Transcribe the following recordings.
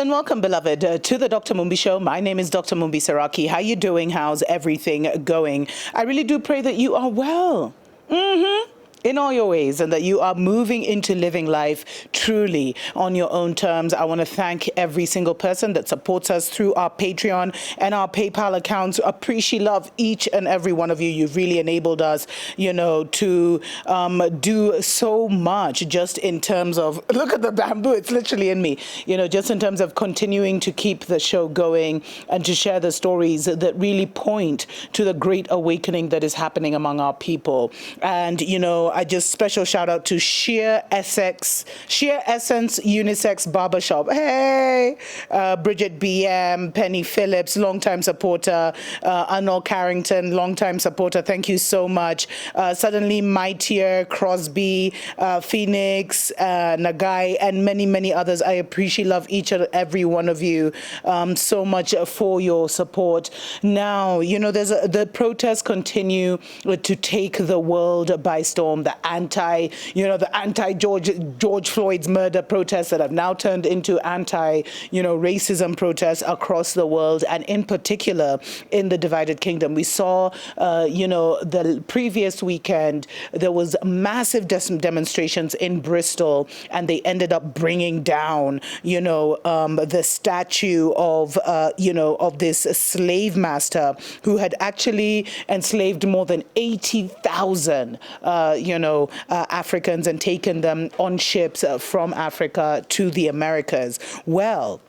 and welcome, beloved, to the Dr. Mumbi Show. My name is Dr. Mumbi Saraki. How you doing? How's everything going? I really do pray that you are well. In all your ways, and that you are moving into living life truly on your own terms. I want to thank every single person that supports us through our Patreon and our PayPal accounts. Appreciate, love each and every one of you. You've really enabled us, to do so much just in terms of, look at the bamboo, it's literally in me, just in terms of continuing to keep the show going and to share the stories that really point to the great awakening that is happening among our people. And, I just special shout out to Sheer Essence Unisex Barbershop. Hey, Bridget BM, Penny Phillips, longtime supporter, Arnold Carrington, longtime supporter. Thank you so much. Suddenly Mightier, Crosby, Phoenix, Nagai, and many, many others. I appreciate, love each and every one of you so much for your support. Now, the protests continue to take the world by storm. The anti-George Floyd's murder protests that have now turned into racism protests across the world, and in particular in the divided kingdom. We saw, the previous weekend, there was massive demonstrations in Bristol, and they ended up bringing down, the statue of this slave master who had actually enslaved more than 80,000, Africans and taken them on ships from Africa to the Americas. Well,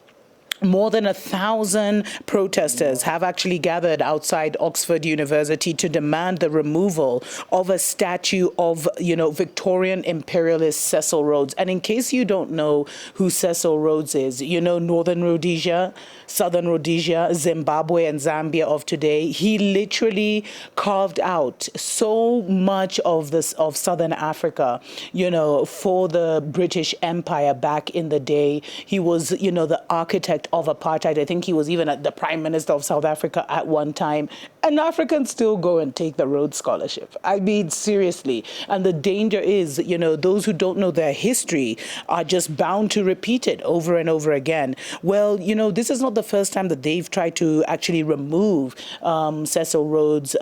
more than 1,000 protesters have actually gathered outside Oxford University to demand the removal of a statue of, Victorian imperialist Cecil Rhodes. And in case you don't know who Cecil Rhodes is, Northern Rhodesia, Southern Rhodesia, Zimbabwe, and Zambia of today. He literally carved out so much of Southern Africa, for the British Empire back in the day. He was, the architect of apartheid. I think he was even the Prime Minister of South Africa at one time. And Africans still go and take the Rhodes Scholarship. I mean, seriously. And the danger is, those who don't know their history are just bound to repeat it over and over again. Well, this is not the first time that they've tried to actually remove Cecil Rhodes,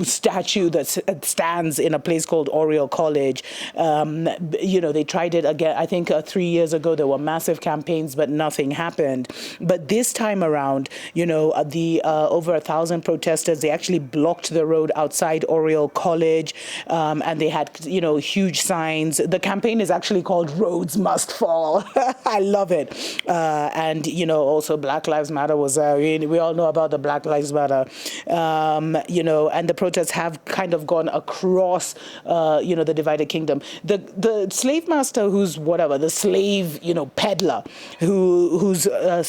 statue that stands in a place called Oriel College. They tried it again. I think 3 years ago, there were massive campaigns, but nothing happened. But this time around, over 1,000 protesters, they actually blocked the road outside Oriel College, and they had, huge signs. The campaign is actually called Rhodes Must Fall. I love it. And, also Black Lives Matter was, we all know about the Black Lives Matter, and the protests have kind of gone across, the divided kingdom. The slave master the slave, peddler, whose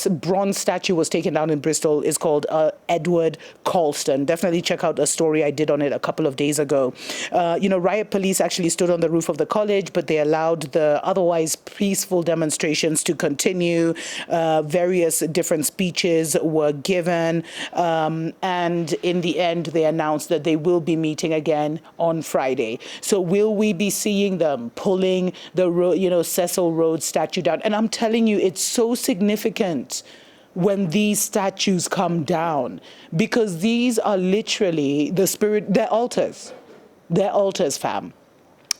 bronze statue was taken down in Bristol is called Edward Colston. Definitely check out a story I did on it a couple of days ago. Riot police actually stood on the roof of the college, but they allowed the otherwise peaceful demonstrations to continue. Various different speeches were given, and in the end, they announced that they will be meeting again on Friday. So will we be seeing them pulling the Cecil Rhodes statue down? And I'm telling you, it's so significant when these statues come down, because these are literally they're altars, fam.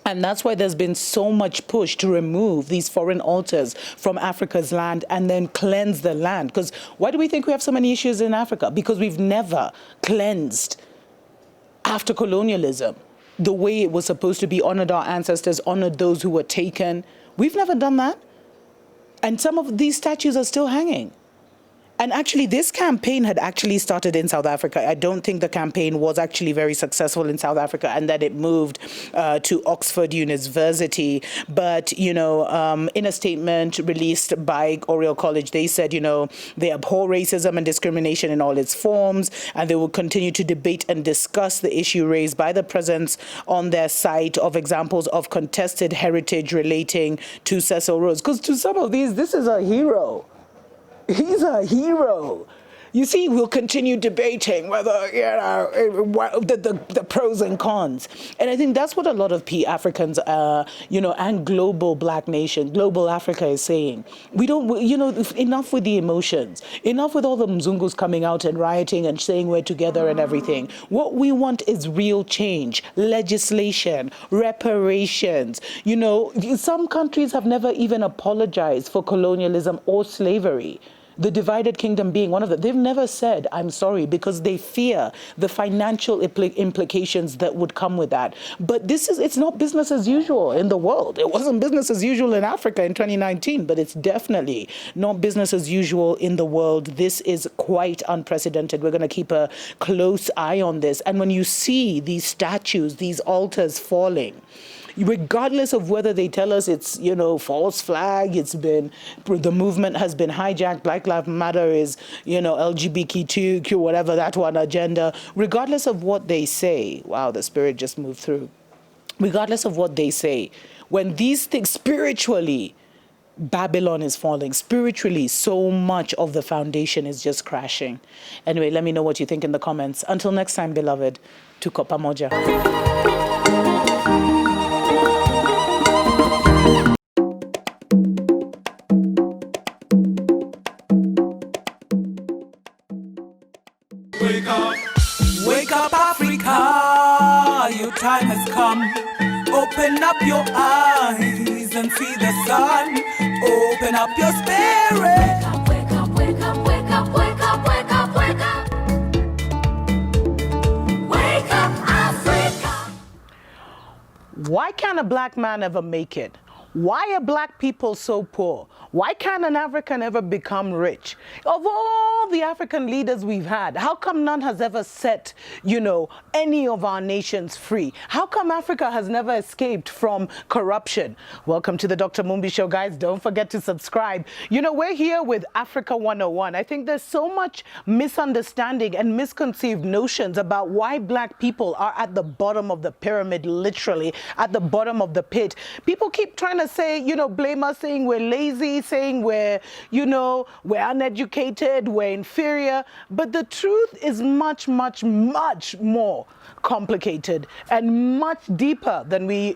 And that's why there's been so much push to remove these foreign altars from Africa's land and then cleanse the land. Because why do we think we have so many issues in Africa? Because we've never cleansed after colonialism the way it was supposed to be, honored our ancestors, honored those who were taken. We've never done that. And some of these statues are still hanging. And actually, this campaign had actually started in South Africa. I don't think the campaign was actually very successful in South Africa, and that it moved to Oxford University. But, in a statement released by Oriel College, they said, they abhor racism and discrimination in all its forms, and they will continue to debate and discuss the issue raised by the presence on their site of examples of contested heritage relating to Cecil Rhodes. Because to some of these, this is a hero. He's a hero. You see, we'll continue debating whether, the pros and cons. And I think that's what a lot of Africans, and global black nation, global Africa is saying. We don't, enough with the emotions, enough with all the Mzungus coming out and rioting and saying we're together and everything. What we want is real change, legislation, reparations. Some countries have never even apologized for colonialism or slavery. The divided kingdom being one of them. They've never said, I'm sorry, because they fear the financial implications that would come with that. But it's not business as usual in the world. It wasn't business as usual in Africa in 2019, but it's definitely not business as usual in the world. This is quite unprecedented. We're going to keep a close eye on this. And when you see these statues, these altars falling, regardless of whether they tell us it's, false flag, the movement has been hijacked, Black Lives Matter is, LGBTQ, whatever, that one agenda, regardless of what they say, wow, the spirit just moved through. Regardless of what they say, when these things spiritually, Babylon is falling. Spiritually, so much of the foundation is just crashing. Anyway, let me know what you think in the comments. Until next time, beloved, tuko pamoja. Wake up, Africa, your time has come. Open up your eyes and see the sun. Open up your spirit. Wake up, wake up, wake up, wake up, wake up, wake up, wake up. Wake up, Africa. Why can't a black man ever make it? Why are black people so poor? Why can't an African ever become rich? Of all the African leaders we've had, how come none has ever set, any of our nations free? How come Africa has never escaped from corruption? Welcome to the Dr. Mumbi Show, guys. Don't forget to subscribe. We're here with Africa 101. I think there's so much misunderstanding and misconceived notions about why black people are at the bottom of the pyramid, literally at the bottom of the pit. People keep trying to say, blame us, saying we're lazy, saying we're uneducated, we're inferior. But the truth is much, much, much more complicated and much deeper than we,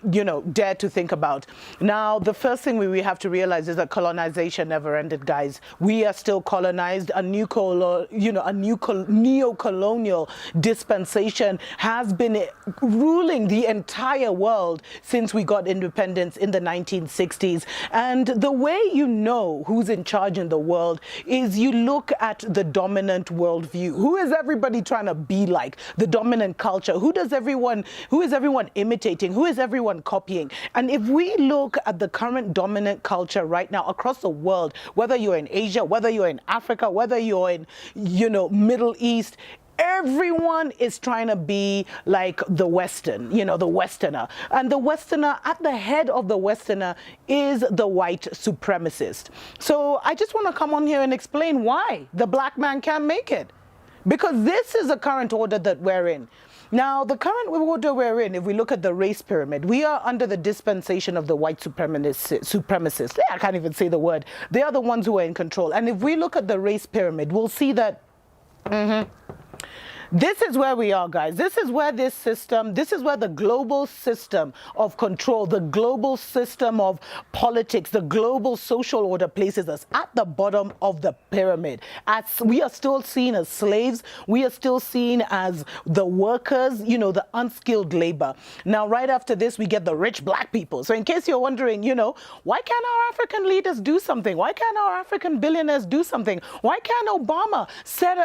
dare to think about. Now, the first thing we have to realize is that colonization never ended, guys. We are still colonized. A neo-colonial dispensation has been ruling the entire world since we got independence in the 1960s. And the way you know who's in charge in the world is you look at the dominant worldview. Who is everybody trying to be like? The dominant culture. Who is everyone imitating? Who is everyone copying? And if we look at the current dominant culture right now across the world, whether you're in Asia, whether you're in Africa, whether you're in, Middle East, everyone is trying to be like the Western, the Westerner. And the Westerner, at the head of the Westerner is the white supremacist. So I just want to come on here and explain why the black man can't make it. Because this is the current order that we're in. Now, the current order we're in, if we look at the race pyramid, we are under the dispensation of the white supremacists. I can't even say the word. They are the ones who are in control. And if we look at the race pyramid, we'll see that this is where we are, guys. This is where this is where the global system of control, the global system of politics, the global social order places us at the bottom of the pyramid. As we are still seen as slaves, we are still seen as the workers, the unskilled labor. Now, right after this, we get the rich black people. So in case you're wondering, why can't our African leaders do something? Why can't our African billionaires do something? Why can't Obama set,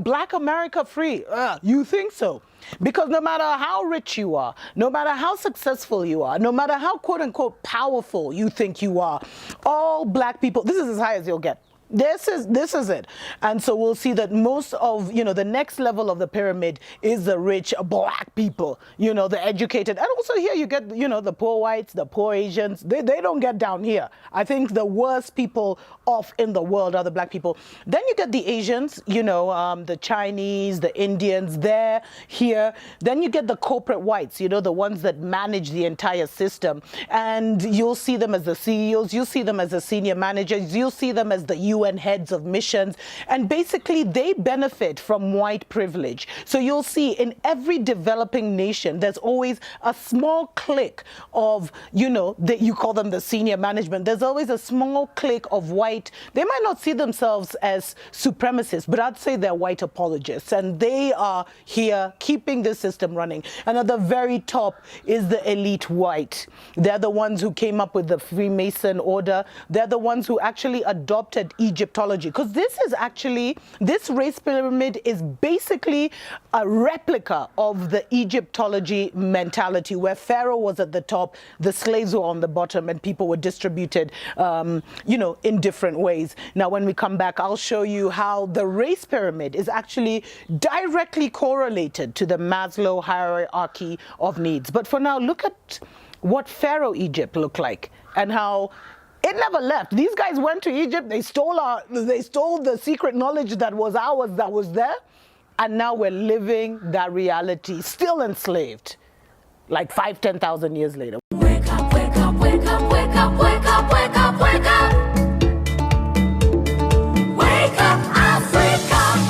black America free? You think so? Because no matter how rich you are, no matter how successful you are, no matter how quote unquote powerful you think you are, all black people, this is as high as you'll get. This is it. And so we'll see that most of, the next level of the pyramid is the rich black people, the educated. And also here you get, the poor whites, the poor Asians. They don't get down here. I think the worst people off in the world are the black people. Then you get the Asians, the Chinese, the Indians, there, here. Then you get the corporate whites, the ones that manage the entire system. And you'll see them as the CEOs. You'll see them as the senior managers. You'll see them as the UN heads of missions, and basically they benefit from white privilege. So you'll see in every developing nation, there's always a small clique of, you call them the senior management. There's always a small clique of white. They might not see themselves as supremacists, but I'd say they're white apologists, and they are here keeping the system running. And at the very top is the elite white. They're the ones who came up with the Freemason order. They're the ones who actually adopted Egyptology, because this race pyramid is basically a replica of the Egyptology mentality, where Pharaoh was at the top, the slaves were on the bottom, and people were distributed, in different ways. Now, when we come back, I'll show you how the race pyramid is actually directly correlated to the Maslow hierarchy of needs. But for now, look at what Pharaoh Egypt looked like and how it never left. These guys went to Egypt, they stole the secret knowledge that was ours, that was there, and now we're living that reality, still enslaved, like 5,000, 10,000 years later.